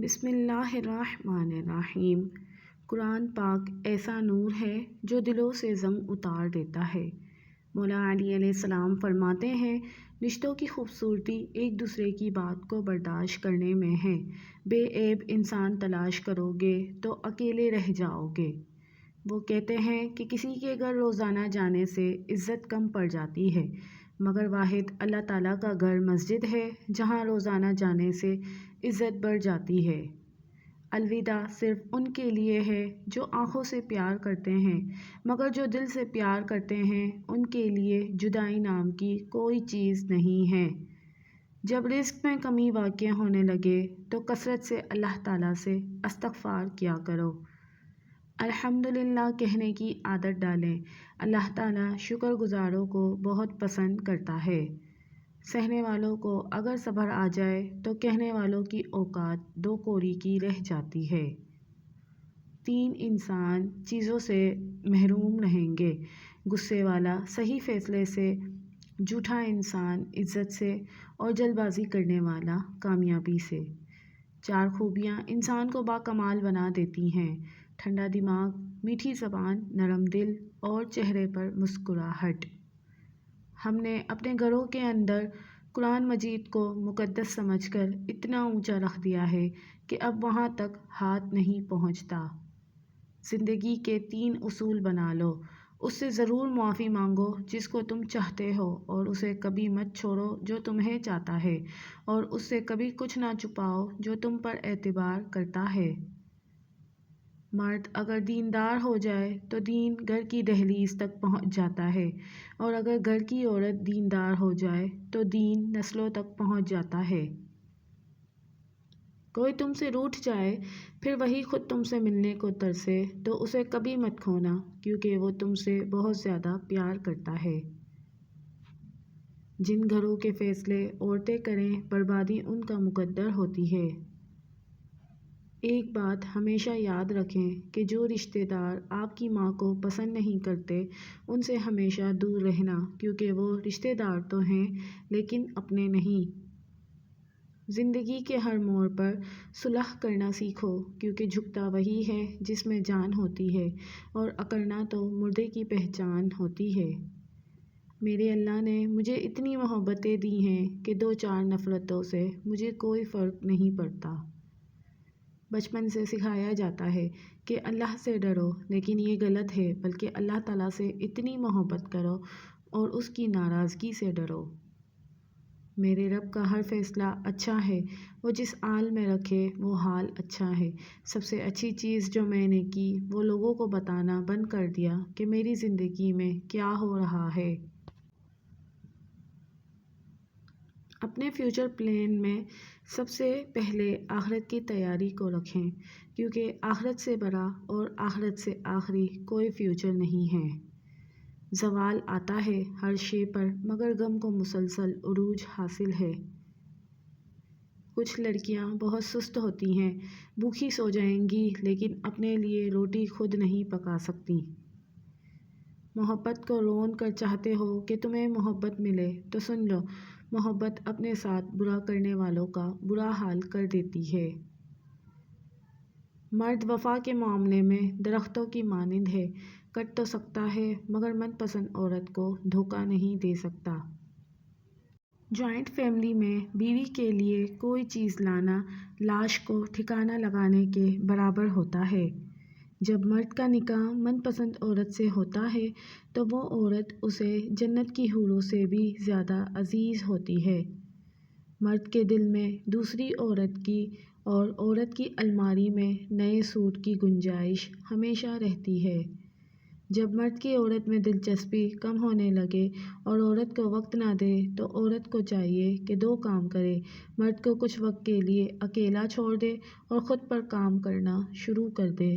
بسم اللہ الرحمن الرحیم۔ قرآن پاک ایسا نور ہے جو دلوں سے زنگ اتار دیتا ہے۔ مولا علی علیہ السلام فرماتے ہیں، رشتوں کی خوبصورتی ایک دوسرے کی بات کو برداشت کرنے میں ہے۔ بے عیب انسان تلاش کرو گے تو اکیلے رہ جاؤ گے۔ وہ کہتے ہیں کہ کسی کے گھر روزانہ جانے سے عزت کم پڑ جاتی ہے، مگر واحد اللہ تعالیٰ کا گھر مسجد ہے جہاں روزانہ جانے سے عزت بڑھ جاتی ہے۔ الوداع صرف ان کے لیے ہے جو آنکھوں سے پیار کرتے ہیں، مگر جو دل سے پیار کرتے ہیں ان کے لیے جدائی نام کی کوئی چیز نہیں ہے۔ جب رزق میں کمی واقع ہونے لگے تو کثرت سے اللہ تعالیٰ سے استغفار کیا کرو۔ الحمدللہ کہنے کی عادت ڈالیں۔ اللہ تعالیٰ شکر گزاروں کو بہت پسند کرتا ہے۔ سہنے والوں کو اگر صبر آ جائے تو کہنے والوں کی اوقات دو کوڑی کی رہ جاتی ہے۔ 3 انسان چیزوں سے محروم رہیں گے: غصے والا صحیح فیصلے سے، جھوٹا انسان عزت سے، اور جلد بازی کرنے والا کامیابی سے۔ 4 خوبیاں انسان کو باکمال بنا دیتی ہیں: ٹھنڈا دماغ، میٹھی زبان، نرم دل اور چہرے پر مسکراہٹ۔ ہم نے اپنے گھروں کے اندر قرآن مجید کو مقدس سمجھ کر اتنا اونچا رکھ دیا ہے کہ اب وہاں تک ہاتھ نہیں پہنچتا۔ زندگی کے 3 اصول بنا لو۔ اس سے ضرور معافی مانگو جس کو تم چاہتے ہو، اور اسے کبھی مت چھوڑو جو تمہیں چاہتا ہے، اور اس سے کبھی کچھ نہ چھپاؤ جو تم پر اعتبار کرتا ہے۔ مرد اگر دیندار ہو جائے تو دین گھر کی دہلیز تک پہنچ جاتا ہے، اور اگر گھر کی عورت دیندار ہو جائے تو دین نسلوں تک پہنچ جاتا ہے۔ کوئی تم سے روٹھ جائے پھر وہی خود تم سے ملنے کو ترسے تو اسے کبھی مت کھونا، کیونکہ وہ تم سے بہت زیادہ پیار کرتا ہے۔ جن گھروں کے فیصلے عورتیں کریں بربادی ان کا مقدر ہوتی ہے۔ ایک بات ہمیشہ یاد رکھیں کہ جو رشتہ دار آپ کی ماں کو پسند نہیں کرتے ان سے ہمیشہ دور رہنا، کیونکہ وہ رشتہ دار تو ہیں لیکن اپنے نہیں۔ زندگی کے ہر موڑ پر صلح کرنا سیکھو، کیونکہ جھکتا وہی ہے جس میں جان ہوتی ہے، اور اکڑنا تو مردے کی پہچان ہوتی ہے۔ میرے اللہ نے مجھے اتنی محبتیں دی ہیں کہ 2-4 نفرتوں سے مجھے کوئی فرق نہیں پڑتا۔ بچپن سے سکھایا جاتا ہے کہ اللہ سے ڈرو، لیکن یہ غلط ہے، بلکہ اللہ تعالیٰ سے اتنی محبت کرو اور اس کی ناراضگی سے ڈرو۔ میرے رب کا ہر فیصلہ اچھا ہے، وہ جس حال میں رکھے وہ حال اچھا ہے۔ سب سے اچھی چیز جو میں نے کی وہ لوگوں کو بتانا بند کر دیا کہ میری زندگی میں کیا ہو رہا ہے۔ اپنے فیوچر پلان میں سب سے پہلے آخرت کی تیاری کو رکھیں، کیونکہ آخرت سے بڑا اور آخرت سے آخری کوئی فیوچر نہیں ہے۔ زوال آتا ہے ہر شے پر، مگر غم کو مسلسل عروج حاصل ہے۔ کچھ لڑکیاں بہت سست ہوتی ہیں، بھوکی سو جائیں گی لیکن اپنے لیے روٹی خود نہیں پکا سکتیں۔ محبت کو رون کر چاہتے ہو کہ تمہیں محبت ملے تو سن لو، محبت اپنے ساتھ برا کرنے والوں کا برا حال کر دیتی ہے۔ مرد وفا کے معاملے میں درختوں کی مانند ہے، کٹ تو سکتا ہے مگر من پسند عورت کو دھوکہ نہیں دے سکتا۔ جوائنٹ فیملی میں بیوی کے لیے کوئی چیز لانا لاش کو ٹھکانہ لگانے کے برابر ہوتا ہے۔ جب مرد کا نکاح من پسند عورت سے ہوتا ہے تو وہ عورت اسے جنت کی حوروں سے بھی زیادہ عزیز ہوتی ہے۔ مرد کے دل میں دوسری عورت کی اور عورت کی الماری میں نئے سوٹ کی گنجائش ہمیشہ رہتی ہے۔ جب مرد کی عورت میں دلچسپی کم ہونے لگے اور عورت کو وقت نہ دے تو عورت کو چاہیے کہ 2 کام کرے: مرد کو کچھ وقت کے لیے اکیلا چھوڑ دے اور خود پر کام کرنا شروع کر دے۔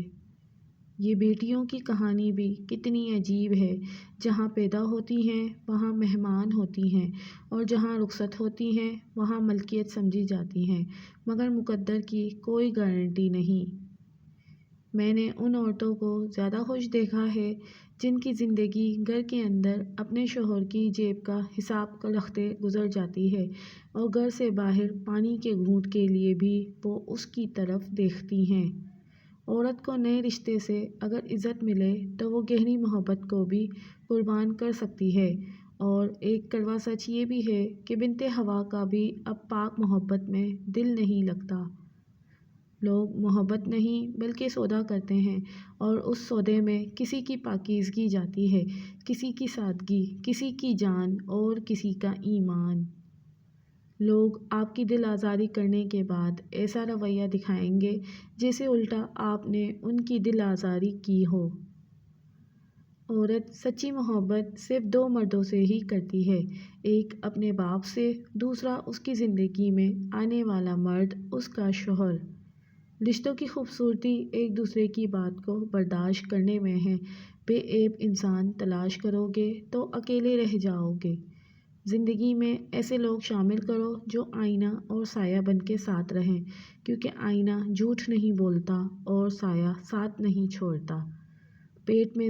یہ بیٹیوں کی کہانی بھی کتنی عجیب ہے، جہاں پیدا ہوتی ہیں وہاں مہمان ہوتی ہیں، اور جہاں رخصت ہوتی ہیں وہاں ملکیت سمجھی جاتی ہیں، مگر مقدر کی کوئی گارنٹی نہیں۔ میں نے ان عورتوں کو زیادہ خوش دیکھا ہے جن کی زندگی گھر کے اندر اپنے شوہر کی جیب کا حساب رکھتے گزر جاتی ہے اور گھر سے باہر پانی کے گھونٹ کے لیے بھی وہ اس کی طرف دیکھتی ہیں۔ عورت کو نئے رشتے سے اگر عزت ملے تو وہ گہری محبت کو بھی قربان کر سکتی ہے، اور ایک کڑوا سچ یہ بھی ہے کہ بنت ہوا کا بھی اب پاک محبت میں دل نہیں لگتا۔ لوگ محبت نہیں بلکہ سودا کرتے ہیں، اور اس سودے میں کسی کی پاکیزگی جاتی ہے، کسی کی سادگی، کسی کی جان اور کسی کا ایمان۔ لوگ آپ کی دل آزاری کرنے کے بعد ایسا رویہ دکھائیں گے جیسے الٹا آپ نے ان کی دل آزاری کی ہو۔ عورت سچی محبت صرف دو مردوں سے ہی کرتی ہے، ایک اپنے باپ سے، دوسرا اس کی زندگی میں آنے والا مرد، اس کا شوہر۔ رشتوں کی خوبصورتی ایک دوسرے کی بات کو برداشت کرنے میں ہے۔ بے عیب انسان تلاش کرو گے تو اکیلے رہ جاؤ گے۔ زندگی میں ایسے لوگ شامل کرو جو آئینہ اور سایہ بن کے ساتھ رہیں، کیونکہ آئینہ جھوٹ نہیں بولتا اور سایہ ساتھ نہیں چھوڑتا۔ پیٹ میں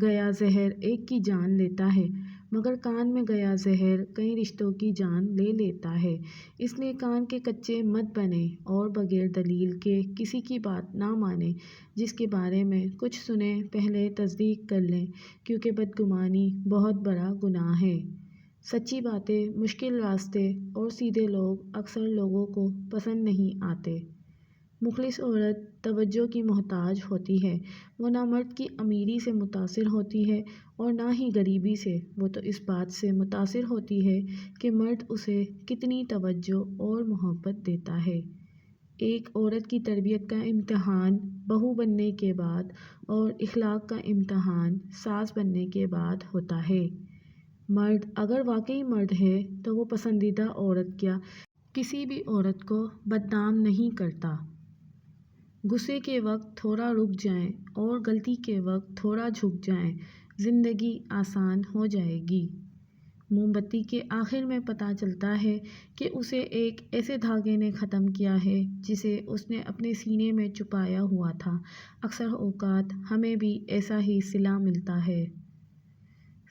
گیا زہر ایک کی جان لیتا ہے، مگر کان میں گیا زہر کئی رشتوں کی جان لے لیتا ہے۔ اس لیے کان کے کچے مت بنیں اور بغیر دلیل کے کسی کی بات نہ مانیں۔ جس کے بارے میں کچھ سنیں پہلے تصدیق کر لیں، کیونکہ بدگمانی بہت بڑا گناہ ہے۔ سچی باتیں، مشکل راستے اور سیدھے لوگ اکثر لوگوں کو پسند نہیں آتے۔ مخلص عورت توجہ کی محتاج ہوتی ہے، وہ نہ مرد کی امیری سے متاثر ہوتی ہے اور نہ ہی غریبی سے، وہ تو اس بات سے متاثر ہوتی ہے کہ مرد اسے کتنی توجہ اور محبت دیتا ہے۔ ایک عورت کی تربیت کا امتحان بہو بننے کے بعد اور اخلاق کا امتحان ساس بننے کے بعد ہوتا ہے۔ مرد اگر واقعی مرد ہے تو وہ پسندیدہ عورت کیا کسی بھی عورت کو بدنام نہیں کرتا۔ غصے کے وقت تھوڑا رک جائیں اور غلطی کے وقت تھوڑا جھک جائیں، زندگی آسان ہو جائے گی۔ موم بتی کے آخر میں پتہ چلتا ہے کہ اسے ایک ایسے دھاگے نے ختم کیا ہے جسے اس نے اپنے سینے میں چھپایا ہوا تھا۔ اکثر اوقات ہمیں بھی ایسا ہی صلہ ملتا ہے۔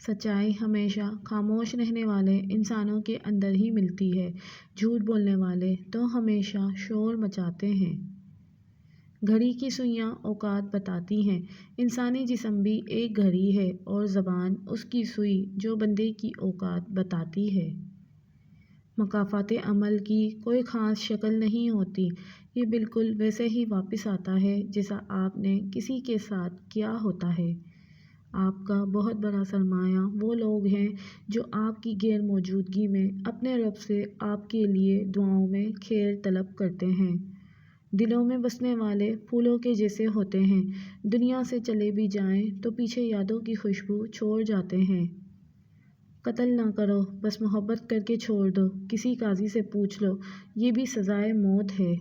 سچائی ہمیشہ خاموش رہنے والے انسانوں کے اندر ہی ملتی ہے، جھوٹ بولنے والے تو ہمیشہ شور مچاتے ہیں۔ گھڑی کی سوئیاں اوقات بتاتی ہیں، انسانی جسم بھی ایک گھڑی ہے اور زبان اس کی سوئی جو بندے کی اوقات بتاتی ہے۔ مکافات عمل کی کوئی خاص شکل نہیں ہوتی، یہ بالکل ویسے ہی واپس آتا ہے جیسا آپ نے کسی کے ساتھ کیا ہوتا ہے۔ آپ کا بہت بڑا سرمایہ وہ لوگ ہیں جو آپ کی غیر موجودگی میں اپنے رب سے آپ کے لیے دعاؤں میں خیر طلب کرتے ہیں۔ دلوں میں بسنے والے پھولوں کے جیسے ہوتے ہیں، دنیا سے چلے بھی جائیں تو پیچھے یادوں کی خوشبو چھوڑ جاتے ہیں۔ قتل نہ کرو، بس محبت کر کے چھوڑ دو، کسی قاضی سے پوچھ لو، یہ بھی سزائے موت ہے۔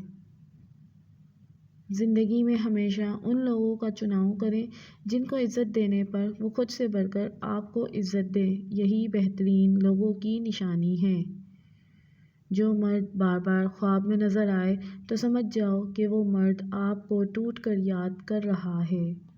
زندگی میں ہمیشہ ان لوگوں کا چناؤ کریں جن کو عزت دینے پر وہ خود سے بڑھ کر آپ کو عزت دیں، یہی بہترین لوگوں کی نشانی ہے۔ جو مرد بار بار خواب میں نظر آئے تو سمجھ جاؤ کہ وہ مرد آپ کو ٹوٹ کر یاد کر رہا ہے۔